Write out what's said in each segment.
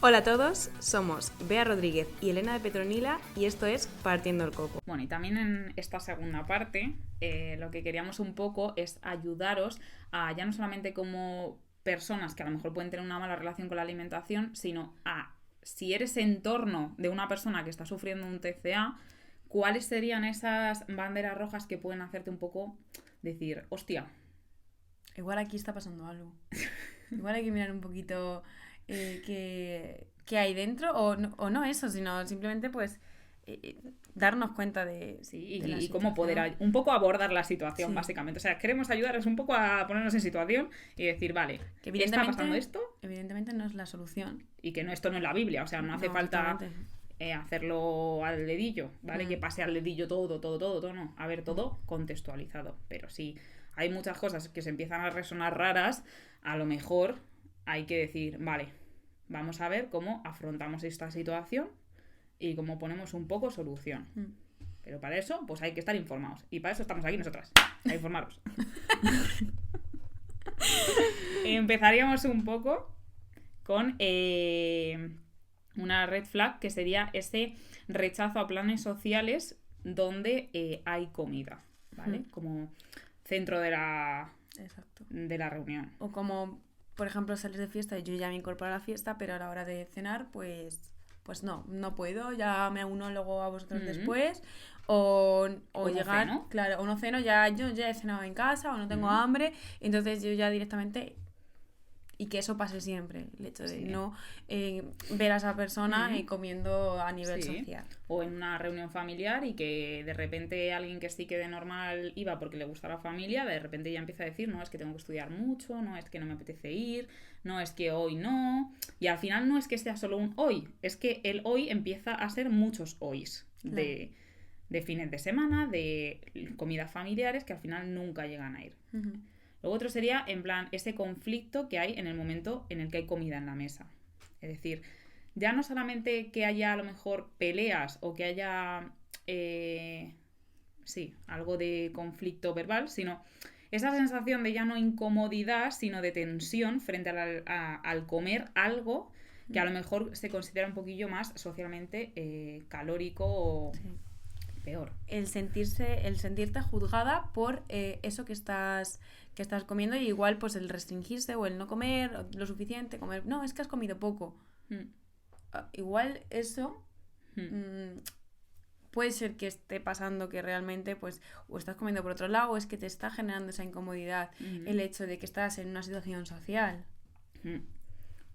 Hola a todos, somos Bea Rodríguez y Elena de Petronila y esto es Partiendo el Coco. Bueno, y también en esta segunda parte lo que queríamos un poco es ayudaros a ya no solamente como personas que a lo mejor pueden tener una mala relación con la alimentación, sino a si eres entorno de una persona que está sufriendo un TCA, ¿cuáles serían esas banderas rojas que pueden hacerte un poco decir, hostia? Igual aquí está pasando algo. Igual hay que mirar un poquito qué hay dentro o no eso, sino simplemente pues darnos cuenta de, Sí, de la y cómo situación. poder un poco abordar la situación, Sí. básicamente. O sea, queremos ayudaros un poco a ponernos en situación y decir, vale, Que ¿está pasando esto? evidentemente no es la solución. Y que no, esto no es la Biblia, o sea, no hace No, falta exactamente. hacerlo al dedillo, ¿vale? Que pase al dedillo todo, no. A ver, todo contextualizado. Pero sí, hay muchas cosas que se empiezan a resonar raras, a lo mejor hay que decir, vale, vamos a ver cómo afrontamos esta situación y cómo ponemos un poco solución. Pero para eso, pues hay que estar informados. Y para eso estamos aquí nosotras, a informaros. Empezaríamos un poco con una red flag que sería ese rechazo a planes sociales donde hay comida, ¿vale? Como centro de la reunión. O como, por ejemplo, salir de fiesta y yo ya me incorporo a la fiesta, pero a la hora de cenar, pues no puedo, ya me uno luego a vosotros después. O llegar, ceno. Claro, o no ceno, yo ya he cenado en casa, o no tengo hambre, entonces yo ya directamente, y que eso pase siempre, el hecho de no ver a esa persona comiendo a nivel social. O en una reunión familiar y que de repente alguien que sí que de normal iba porque le gusta la familia, de repente ya empieza a decir, no, es que tengo que estudiar mucho, no, es que no me apetece ir, no, es que hoy no. Y al final no es que sea solo un hoy, es que el hoy empieza a ser muchos hoys. Claro. De fines de semana, de comidas familiares que al final nunca llegan a ir. Luego otro sería, en plan, ese conflicto que hay en el momento en el que hay comida en la mesa. Es decir, ya no solamente que haya a lo mejor peleas o que haya, algo de conflicto verbal, sino esa sensación de ya no incomodidad, sino de tensión frente al comer algo que a lo mejor se considera un poquillo más socialmente calórico o peor. El sentirte juzgada por eso que estás comiendo, y igual pues el restringirse o el no comer lo suficiente, comer, no, es que has comido poco. Igual eso puede ser que esté pasando que realmente pues o estás comiendo por otro lado o es que te está generando esa incomodidad el hecho de que estás en una situación social.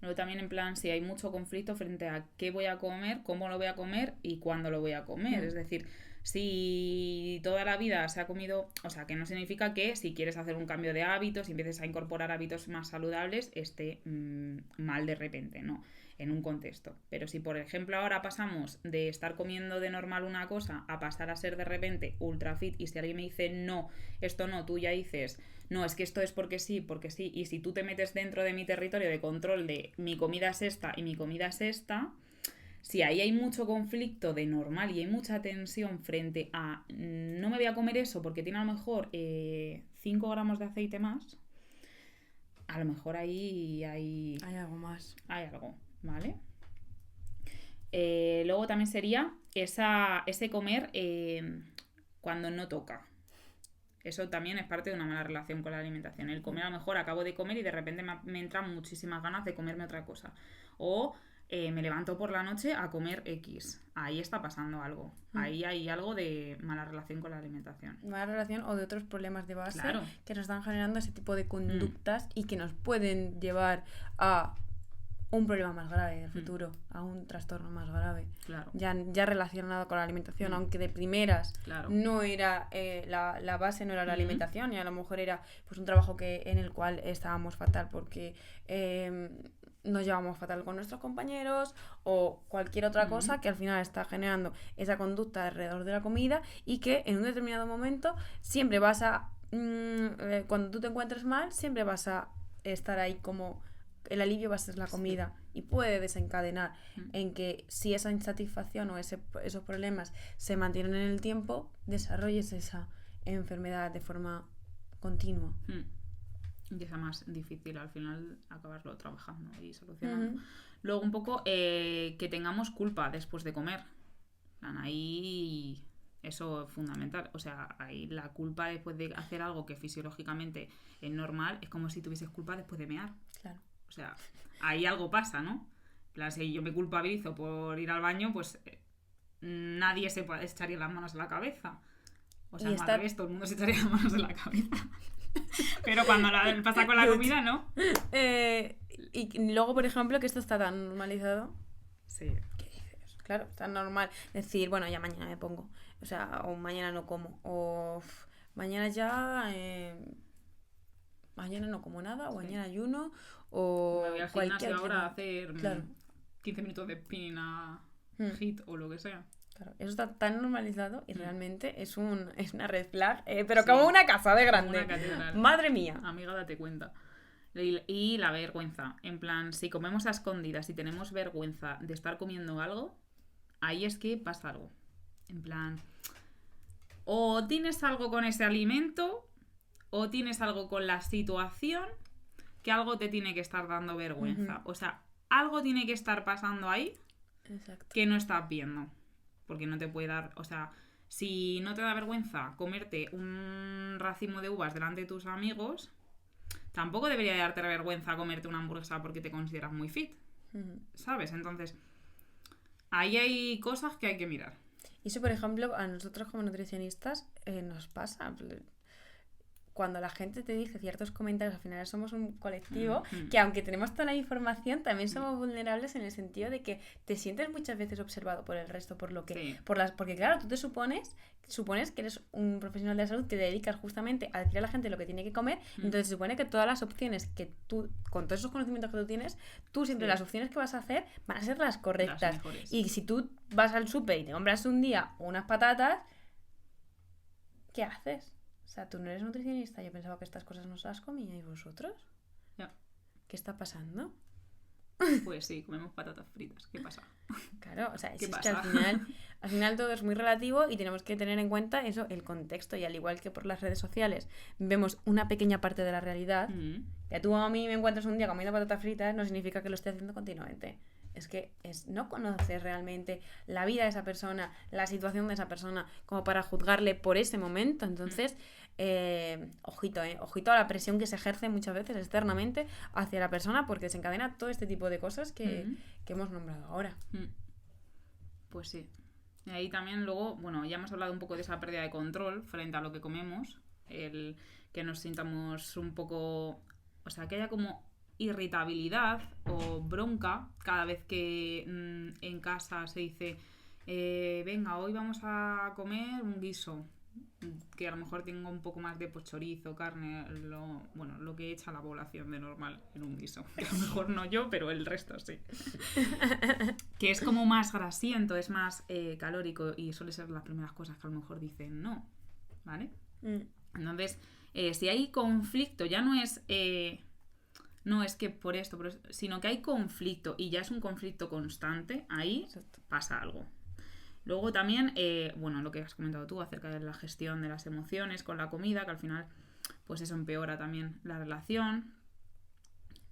Luego también en plan si hay mucho conflicto frente a qué voy a comer, cómo lo voy a comer y cuándo lo voy a comer. Es decir, si toda la vida se ha comido, o sea, que no significa que si quieres hacer un cambio de hábitos y empieces a incorporar hábitos más saludables esté mal de repente, no, en un contexto. Pero si por ejemplo ahora pasamos de estar comiendo de normal una cosa a pasar a ser de repente ultra fit y si alguien me dice no, esto no, tú ya dices no, es que esto es porque sí, y si tú te metes dentro de mi territorio de control de mi comida es esta y mi comida es esta, si ahí hay mucho conflicto de normal y hay mucha tensión frente a no me voy a comer eso porque tiene a lo mejor 5 gramos de aceite más, a lo mejor ahí hay algo más. Hay algo, ¿vale? Luego también sería ese comer cuando no toca. Eso también es parte de una mala relación con la alimentación. El comer, a lo mejor acabo de comer y de repente me entran muchísimas ganas de comerme otra cosa. O me levanto por la noche a comer X. Ahí está pasando algo. Ahí hay algo de mala relación con la alimentación. Mala relación o de otros problemas de base, claro, que nos están generando ese tipo de conductas y que nos pueden llevar a un problema más grave en el futuro, a un trastorno más grave, claro, ya relacionado con la alimentación, aunque de primeras no era la base, no era la alimentación, y a lo mejor era pues un trabajo en el cual estábamos fatal porque nos llevamos fatal con nuestros compañeros o cualquier otra cosa que al final está generando esa conducta alrededor de la comida y que en un determinado momento siempre vas a cuando tú te encuentres mal siempre vas a estar ahí como el alivio va a ser la comida y puede desencadenar en que si esa insatisfacción o esos problemas se mantienen en el tiempo, desarrolles enfermedad de forma continua. Y es más difícil al final acabarlo trabajando y solucionando. Luego un poco que tengamos culpa después de comer. Ahí eso es fundamental. O sea, ahí la culpa después de hacer algo que fisiológicamente es normal es como si tuvieses culpa después de mear. Claro. O sea, ahí algo pasa, ¿no? En plan, si yo me culpabilizo por ir al baño, pues nadie se echaría las manos en la cabeza. O sea, al revés, todo el mundo se echaría las manos en la cabeza. Pero cuando pasa con la comida, ¿no? Y luego, por ejemplo, que esto está tan normalizado. Sí. ¿Qué dices? Claro, tan normal decir, bueno, ya mañana me pongo. O sea, o mañana no como. O mañana ya... mañana no como nada, o mañana ayuno, o me voy al gimnasio ahora a hacer 15 minutos de spinning a HIIT o lo que sea. Claro, eso está tan normalizado y realmente es una red flag, pero como una casa de grande. Una catedral. Madre mía. Amiga, date cuenta. Y la vergüenza. En plan, si comemos a escondidas y tenemos vergüenza de estar comiendo algo, ahí es que pasa algo. En plan, o tienes algo con ese alimento, o tienes algo con la situación, que algo te tiene que estar dando vergüenza. O sea, algo tiene que estar pasando ahí. Exacto. Que no estás viendo. Porque no te puede dar... O sea, si no te da vergüenza comerte un racimo de uvas delante de tus amigos, tampoco debería darte vergüenza comerte una hamburguesa porque te consideras muy fit. ¿Sabes? Entonces, ahí hay cosas que hay que mirar. Y eso, por ejemplo, a nosotros como nutricionistas nos pasa... Cuando la gente te dice ciertos comentarios, al final somos un colectivo que aunque tenemos toda la información, también somos vulnerables en el sentido de que te sientes muchas veces observado por el resto, por lo que, porque claro, tú te supones que eres un profesional de la salud que te dedicas justamente a decir a la gente lo que tiene que comer, entonces se supone que todas las opciones que tú, con todos esos conocimientos que tú tienes, tú siempre las opciones que vas a hacer van a ser las correctas. Y si tú vas al súper y te compras un día unas patatas, ¿qué haces? O sea, tú no eres nutricionista. Yo pensaba que estas cosas no se las comíais vosotros. Ya. ¿Qué está pasando? Pues sí, comemos patatas fritas. ¿Qué pasa? Claro, o sea, es que al final todo es muy relativo y tenemos que tener en cuenta eso, el contexto. Y al igual que por las redes sociales vemos una pequeña parte de la realidad, que tú a mí me encuentras un día comiendo patatas fritas no significa que lo esté haciendo continuamente. Es que no conoces realmente la vida de esa persona, la situación de esa persona, como para juzgarle por ese momento. Entonces, ojito a la presión que se ejerce muchas veces externamente hacia la persona porque desencadena todo este tipo de cosas que hemos nombrado ahora. Pues sí. Y ahí también luego, bueno, ya hemos hablado un poco de esa pérdida de control frente a lo que comemos, el que nos sintamos un poco, o sea, que haya como irritabilidad o bronca cada vez que en casa se dice venga, hoy vamos a comer un guiso que a lo mejor tenga un poco más de chorizo, carne, lo que echa la población de normal en un guiso, que a lo mejor no yo, pero el resto sí. Que es como más grasiento, es más calórico y suele ser las primeras cosas que a lo mejor dicen no, ¿vale? Entonces, si hay conflicto, ya no es que por esto, sino que hay conflicto y ya es un conflicto constante, ahí pasa algo. Luego también, lo que has comentado tú acerca de la gestión de las emociones con la comida, que al final pues eso empeora también la relación.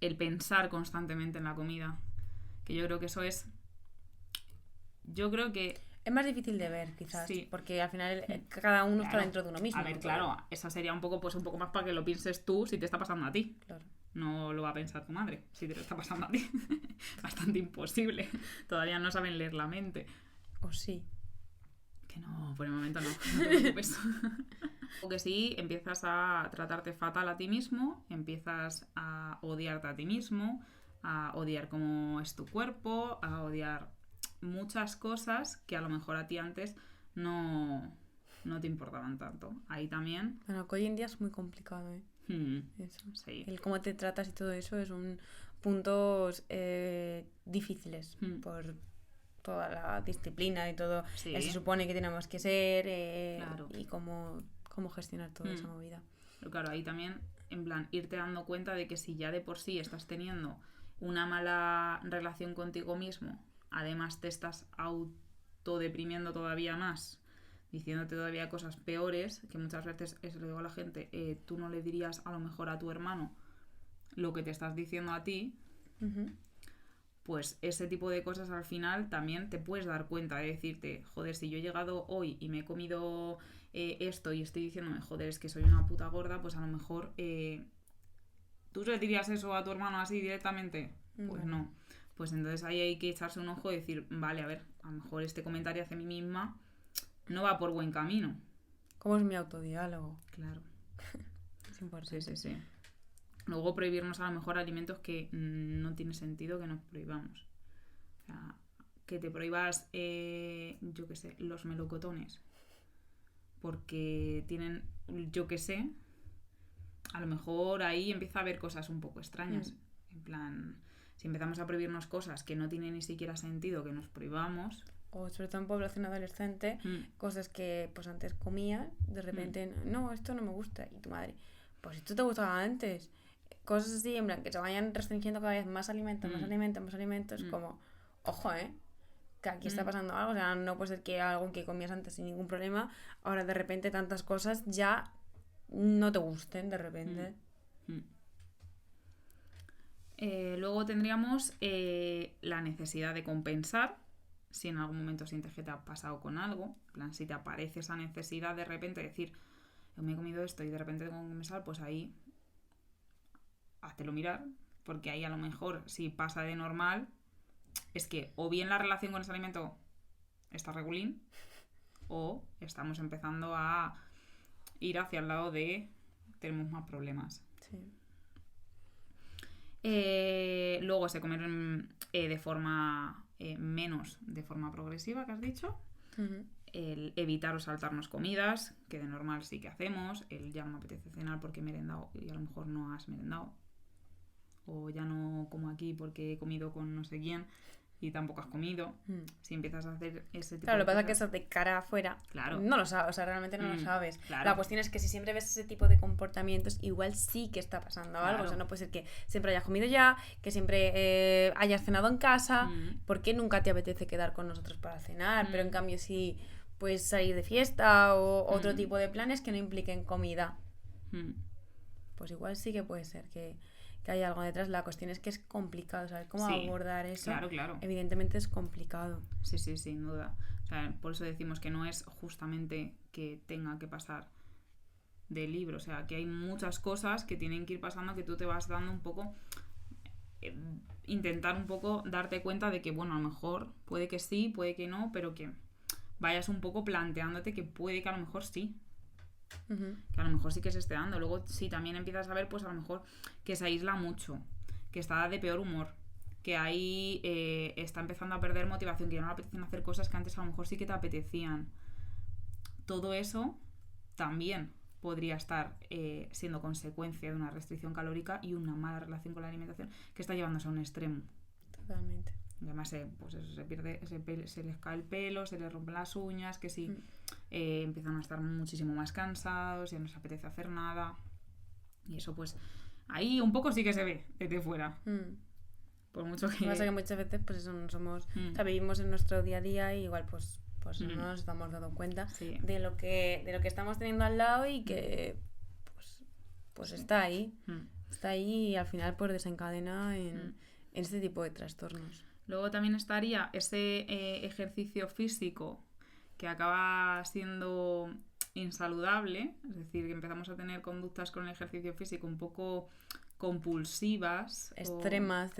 El pensar constantemente en la comida, que yo creo que eso es... Es más difícil de ver, quizás, porque al final cada uno está dentro de uno mismo. A ver, claro, esa sería un poco más para que lo pienses tú si te está pasando a ti. Claro. No lo va a pensar tu madre si te lo está pasando a ti. Bastante imposible. Todavía no saben leer la mente. O sí. Que no, por el momento no te preocupes. O que sí, empiezas a tratarte fatal a ti mismo, empiezas a odiarte a ti mismo, a odiar cómo es tu cuerpo, a odiar muchas cosas que a lo mejor a ti antes no te importaban tanto. Ahí también... Bueno, que hoy en día es muy complicado, ¿eh? Eso. Sí. El cómo te tratas y todo eso es un puntos difíciles por toda la disciplina y todo. Se supone que tenemos que ser claro. Y cómo gestionar toda esa movida. Pero claro, ahí también, en plan, irte dando cuenta de que si ya de por sí estás teniendo una mala relación contigo mismo, además te estás autodeprimiendo todavía más, diciéndote todavía cosas peores, que muchas veces, eso le digo a la gente, tú no le dirías a lo mejor a tu hermano lo que te estás diciendo a ti, pues ese tipo de cosas al final también te puedes dar cuenta de decirte, joder, si yo he llegado hoy y me he comido esto y estoy diciéndome, joder, es que soy una puta gorda, pues a lo mejor ¿tú le dirías eso a tu hermano así directamente? Pues no. Pues entonces ahí hay que echarse un ojo y decir, vale, a ver, a lo mejor este comentario hacia mí misma no va por buen camino. ¿Cómo es mi autodiálogo? Claro. Es importante. Sí. Luego prohibirnos a lo mejor alimentos que no tiene sentido que nos prohibamos. O sea, que te prohíbas, yo qué sé, los melocotones. Porque tienen, yo qué sé, a lo mejor ahí empieza a haber cosas un poco extrañas. En plan, si empezamos a prohibirnos cosas que no tienen ni siquiera sentido que nos prohibamos... O sobre todo en población adolescente, cosas que pues antes comías, de repente, no, esto no me gusta. Y tu madre, pues esto te gustaba antes. Cosas así, en plan, que se vayan restringiendo cada vez más alimentos, como, ojo, que aquí está pasando algo. O sea, no puede ser que algo que comías antes sin ningún problema, ahora de repente tantas cosas ya no te gusten, de repente. Luego tendríamos la necesidad de compensar. Si en algún momento sientes que te ha pasado con algo, en plan, si te aparece esa necesidad de repente de decir, me he comido esto y de repente tengo que compensar, pues ahí háztelo mirar, porque ahí a lo mejor si pasa de normal es que o bien la relación con ese alimento está regulín o estamos empezando a ir hacia el lado de tenemos más problemas. Sí. Luego se comer de forma menos de forma progresiva, que has dicho. El evitar o saltarnos comidas, que de normal sí que hacemos. El ya no me apetece cenar porque he merendado y a lo mejor no has merendado. O ya no como aquí porque he comido con no sé quién y tampoco has comido. Si empiezas a hacer ese tipo claro, de lo que pasa es cosas... que eso de cara afuera no lo sabes, o sea, realmente no lo sabes. Claro. La cuestión es que si siempre ves ese tipo de comportamientos, igual sí que está pasando algo. O sea, no puede ser que siempre hayas comido ya, que siempre hayas cenado en casa, porque nunca te apetece quedar con nosotros para cenar, pero en cambio sí puedes salir de fiesta o otro tipo de planes que no impliquen comida. Pues igual sí que puede ser que hay algo detrás. La cuestión es que es complicado, ¿sabes? Cómo abordar eso. Claro. Evidentemente es complicado. Sí, sin duda. O sea, por eso decimos que no es justamente que tenga que pasar del libro. O sea, que hay muchas cosas que tienen que ir pasando que tú te vas dando un poco... intentar un poco darte cuenta de que, bueno, a lo mejor puede que sí, puede que no, pero que vayas un poco planteándote que puede que a lo mejor sí. Que a lo mejor sí que se esté dando. Luego si también empiezas a ver, pues a lo mejor que se aísla mucho, que está de peor humor, que ahí está empezando a perder motivación, que ya no le apetecen hacer cosas que antes a lo mejor sí que te apetecían. Todo eso también podría estar siendo consecuencia de una restricción calórica y una mala relación con la alimentación que está llevándose a un extremo. Totalmente. Y además pues eso, se les cae el pelo, se les rompen las uñas, que sí, empiezan a estar muchísimo más cansados, ya no les apetece hacer nada. Y eso pues ahí un poco sí que se ve desde fuera. Por mucho que... Pasa que muchas veces pues eso no somos... O sea, vivimos en nuestro día a día y igual pues no nos estamos dando cuenta de lo que estamos teniendo al lado y que pues está ahí. Está ahí y al final pues desencadena en este tipo de trastornos. Luego también estaría ese ejercicio físico que acaba siendo insaludable, es decir, que empezamos a tener conductas con el ejercicio físico un poco compulsivas. Extremas,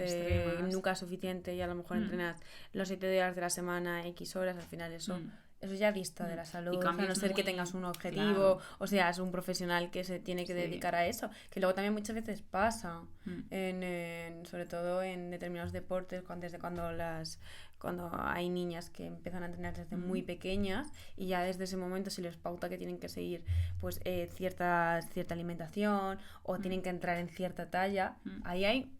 nunca es suficiente y a lo mejor entrenas los 7 días de la semana, X horas, al final eso ya dista de la salud, a no ser que tengas un objetivo, o sea, es un profesional que se tiene que dedicar a eso, que luego también muchas veces pasa, sobre todo en determinados deportes, cuando hay niñas que empiezan a entrenar desde muy pequeñas y ya desde ese momento se les pauta que tienen que seguir pues cierta alimentación o tienen que entrar en cierta talla, ahí hay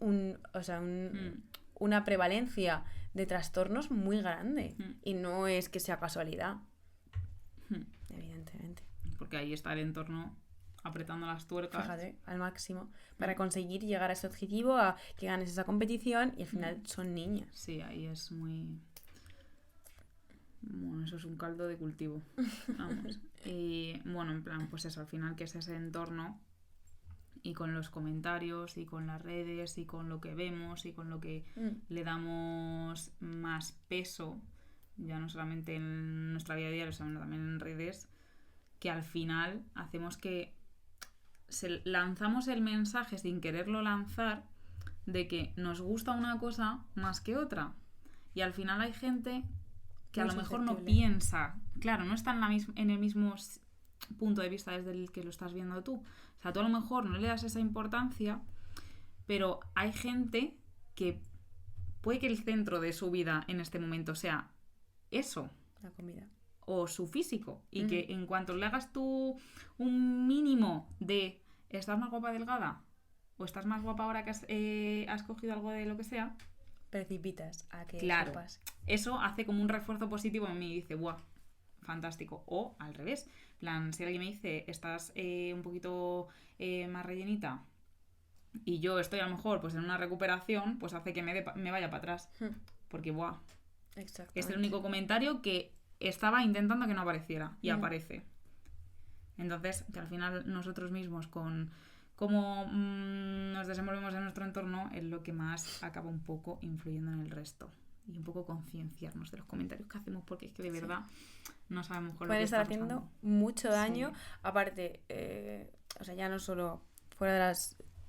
una prevalencia de trastornos muy grande y no es que sea casualidad, evidentemente. Porque ahí está el entorno apretando las tuercas. Fíjate, al máximo, para conseguir llegar a ese objetivo, a que ganes esa competición y al final son niñas. Sí, ahí es muy... Bueno, eso es un caldo de cultivo. Vamos. Y bueno, en plan, pues eso, al final que es ese entorno y con los comentarios y con las redes y con lo que vemos y con lo que le damos más peso, ya no solamente en nuestra vida diaria, sino también en redes, que al final hacemos que lanzamos el mensaje sin quererlo lanzar de que nos gusta una cosa más que otra. Y al final hay gente que a lo mejor no piensa, claro, no está en el mismo punto de vista desde el que lo estás viendo tú. O sea, tú a lo mejor no le das esa importancia, pero hay gente que puede que el centro de su vida en este momento sea eso. La comida. O su físico. Y que en cuanto le hagas tú un mínimo de ¿estás más guapa delgada? ¿O estás más guapa ahora que has cogido algo de lo que sea? Precipitas a que claro, eso pase. Eso hace como un refuerzo positivo en mí y dice, ¡buah! Fantástico. O al revés. Plan, si alguien me dice, estás un poquito más rellenita y yo estoy a lo mejor pues en una recuperación, pues hace que me vaya para atrás. Porque, ¡buah! Es el único comentario que estaba intentando que no apareciera y aparece. Entonces, que al final nosotros mismos con cómo nos desenvolvemos en nuestro entorno es lo que más acaba un poco influyendo en el resto. Y un poco concienciarnos de los comentarios que hacemos, porque es que de verdad no sabemos con lo que está pasando. Pueden estar haciendo mucho daño. Aparte, o sea, ya no solo fuera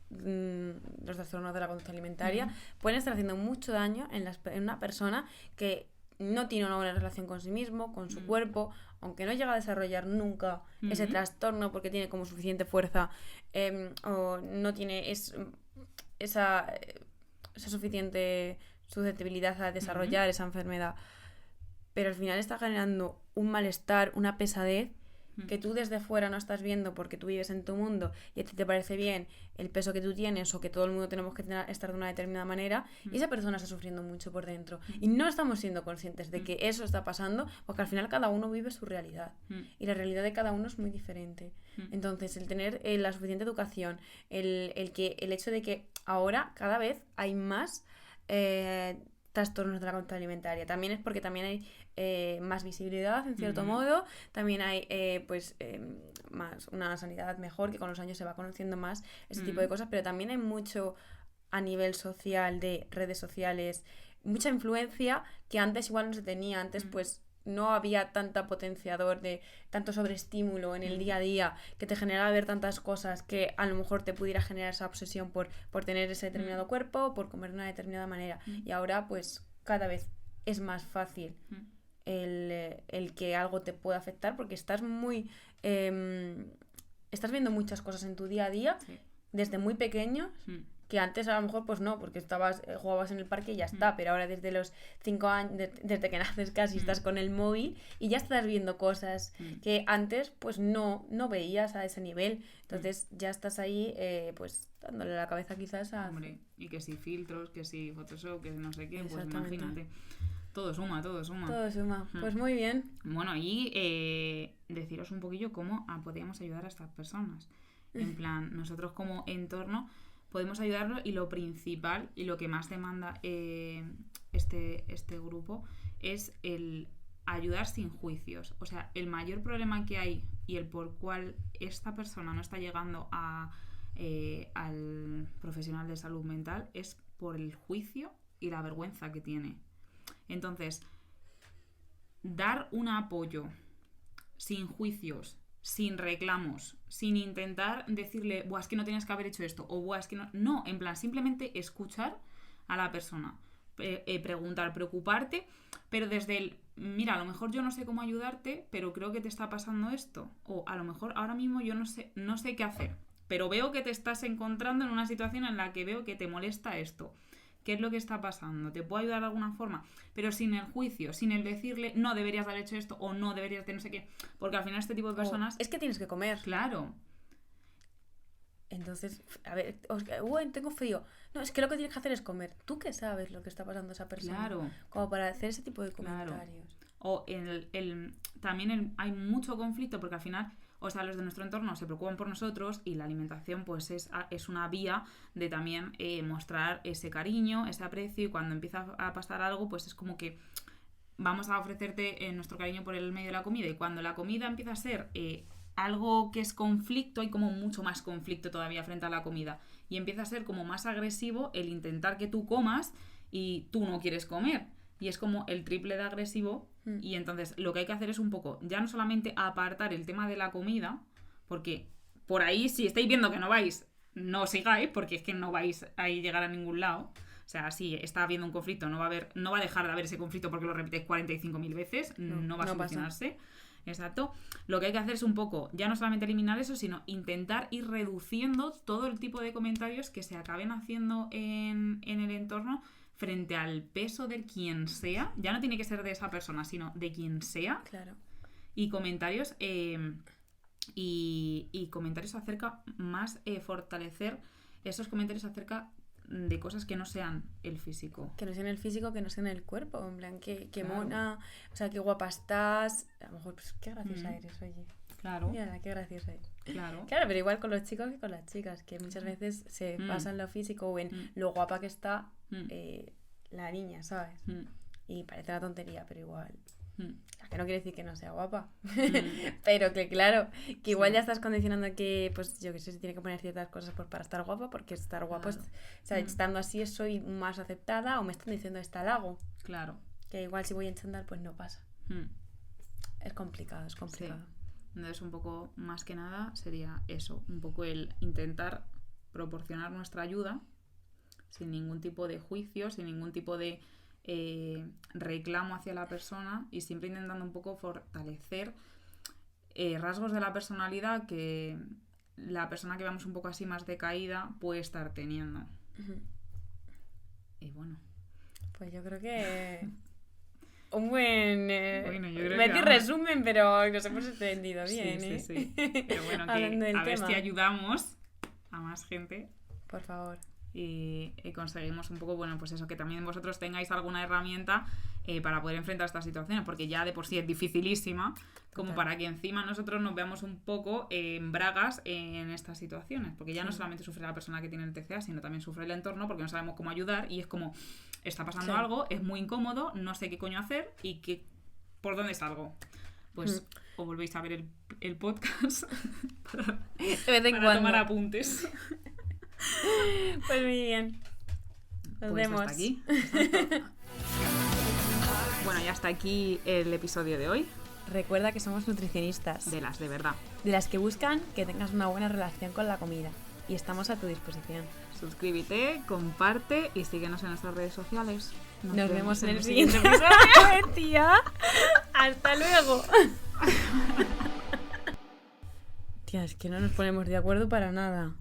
de los trastornos de la conducta alimentaria, pueden estar haciendo mucho daño en una persona que no tiene una buena relación con sí mismo, con su cuerpo, aunque no llega a desarrollar nunca ese trastorno porque tiene como suficiente fuerza o no tiene esa suficiente susceptibilidad a desarrollar esa enfermedad, pero al final está generando un malestar, una pesadez que tú desde fuera no estás viendo porque tú vives en tu mundo y a ti te parece bien el peso que tú tienes o que todo el mundo tenemos que estar de una determinada manera y esa persona está sufriendo mucho por dentro y no estamos siendo conscientes de que eso está pasando porque al final cada uno vive su realidad y la realidad de cada uno es muy diferente. Entonces el tener la suficiente educación, el hecho de que ahora cada vez hay más trastornos de la conducta alimentaria, también es porque también hay más visibilidad en cierto modo, también hay más una sanidad mejor, que con los años se va conociendo más ese tipo de cosas, pero también hay mucho a nivel social, de redes sociales, mucha influencia que antes igual no se tenía, antes pues no había tanta potenciador de tanto sobreestímulo en el día a día que te generaba ver tantas cosas que a lo mejor te pudiera generar esa obsesión por tener ese determinado cuerpo, por comer de una determinada manera y ahora pues cada vez es más fácil el que algo te pueda afectar porque estás muy estás viendo muchas cosas en tu día a día desde muy pequeños que antes a lo mejor pues no, porque jugabas en el parque y ya está, pero ahora desde los 5 años, desde que naces casi estás con el móvil y ya estás viendo cosas que antes pues no veías a ese nivel, entonces ya estás ahí pues dándole la cabeza quizás a... Hombre, y que si filtros, que si Photoshop, que no sé qué, pues imagínate. Todo suma. Todo suma. Pues muy bien. Bueno, y deciros un poquillo cómo podríamos ayudar a estas personas. En plan, nosotros como entorno podemos ayudarlo y lo principal y lo que más demanda este grupo es el ayudar sin juicios. O sea, el mayor problema que hay y el por cual esta persona no está llegando al profesional de salud mental es por el juicio y la vergüenza que tiene. Entonces, dar un apoyo sin juicios, sin reclamos, sin intentar decirle, buah, es que no tenías que haber hecho esto, o buah, es que no... No, en plan, simplemente escuchar a la persona, preguntar, preocuparte, pero desde el, mira, a lo mejor yo no sé cómo ayudarte, pero creo que te está pasando esto, o a lo mejor ahora mismo yo no sé qué hacer, pero veo que te estás encontrando en una situación en la que veo que te molesta esto. ¿Qué es lo que está pasando? ¿Te puedo ayudar de alguna forma? Pero sin el juicio, sin el decirle no deberías haber hecho esto o no deberías de no sé qué. Porque al final este tipo de personas... Es que tienes que comer. Claro. Entonces, a ver, tengo frío. No, es que lo que tienes que hacer es comer. ¿Tú qué sabes lo que está pasando a esa persona? Claro. Como para hacer ese tipo de comentarios. Claro. O también hay mucho conflicto porque al final... O sea, los de nuestro entorno se preocupan por nosotros y la alimentación pues es una vía de también mostrar ese cariño, ese aprecio y cuando empieza a pasar algo pues es como que vamos a ofrecerte nuestro cariño por el medio de la comida, y cuando la comida empieza a ser algo que es conflicto, hay como mucho más conflicto todavía frente a la comida, y empieza a ser como más agresivo el intentar que tú comas y tú no quieres comer, y es como el triple de agresivo. Y entonces lo que hay que hacer es un poco, ya no solamente apartar el tema de la comida, porque por ahí si estáis viendo que no vais, no sigáis, porque es que no vais a llegar a ningún lado. O sea, si está habiendo un conflicto, no va a dejar de haber ese conflicto porque lo repites 45.000 veces, no va a solucionarse. Pasa. Exacto. Lo que hay que hacer es un poco, ya no solamente eliminar eso, sino intentar ir reduciendo todo el tipo de comentarios que se acaben haciendo en el entorno frente al peso de quien sea. Ya no tiene que ser de esa persona, sino de quien sea. Claro. Y comentarios y comentarios acerca más fortalecer esos comentarios acerca de cosas que no sean el físico. Que no sean el físico, que no sean el cuerpo. En plan, que mona, o sea, qué guapa estás. A lo mejor, pues qué graciosa eres, oye. Claro. Mira, qué graciosa eres. Claro, pero igual con los chicos que con las chicas, que muchas veces se basa en lo físico o en lo guapa que está la niña, ¿sabes? Y parece una tontería, pero igual. Que no quiere decir que no sea guapa. Pero que claro, que igual ya estás condicionando que, pues yo que sé, se tiene que poner ciertas cosas pues, para estar guapa, porque estar guapo es, o sea, estando así soy más aceptada, o me están diciendo esta halago. Claro. Que igual si voy en chándal pues no pasa. Es complicado. Sí. Entonces un poco más que nada sería eso, un poco el intentar proporcionar nuestra ayuda sin ningún tipo de juicio, sin ningún tipo de reclamo hacia la persona, y siempre intentando un poco fortalecer rasgos de la personalidad que la persona que vemos un poco así más decaída puede estar teniendo. Y bueno, pues yo creo que un buen bueno, resumen, pero nos hemos entendido bien. Sí. Pero bueno, que a ver si ayudamos a más gente, por favor. Y conseguimos un poco, bueno, pues eso, que también vosotros tengáis alguna herramienta para poder enfrentar estas situaciones, porque ya de por sí es dificilísima, como para que encima nosotros nos veamos un poco en bragas en estas situaciones, porque ya no solamente sufre la persona que tiene el TCA, sino también sufre el entorno, porque no sabemos cómo ayudar, y es como, está pasando algo, es muy incómodo, no sé qué coño hacer y por dónde salgo. Pues o volvéis a ver el podcast para tomar apuntes. Pues muy bien. Nos vemos. Hasta aquí. Bueno, ya hasta aquí el episodio de hoy. Recuerda que somos nutricionistas. De las de verdad. De las que buscan que tengas una buena relación con la comida. Y estamos a tu disposición. Suscríbete, comparte y síguenos en nuestras redes sociales. Nos vemos en el siguiente episodio. Tía. Hasta luego. Tía, es que no nos ponemos de acuerdo para nada.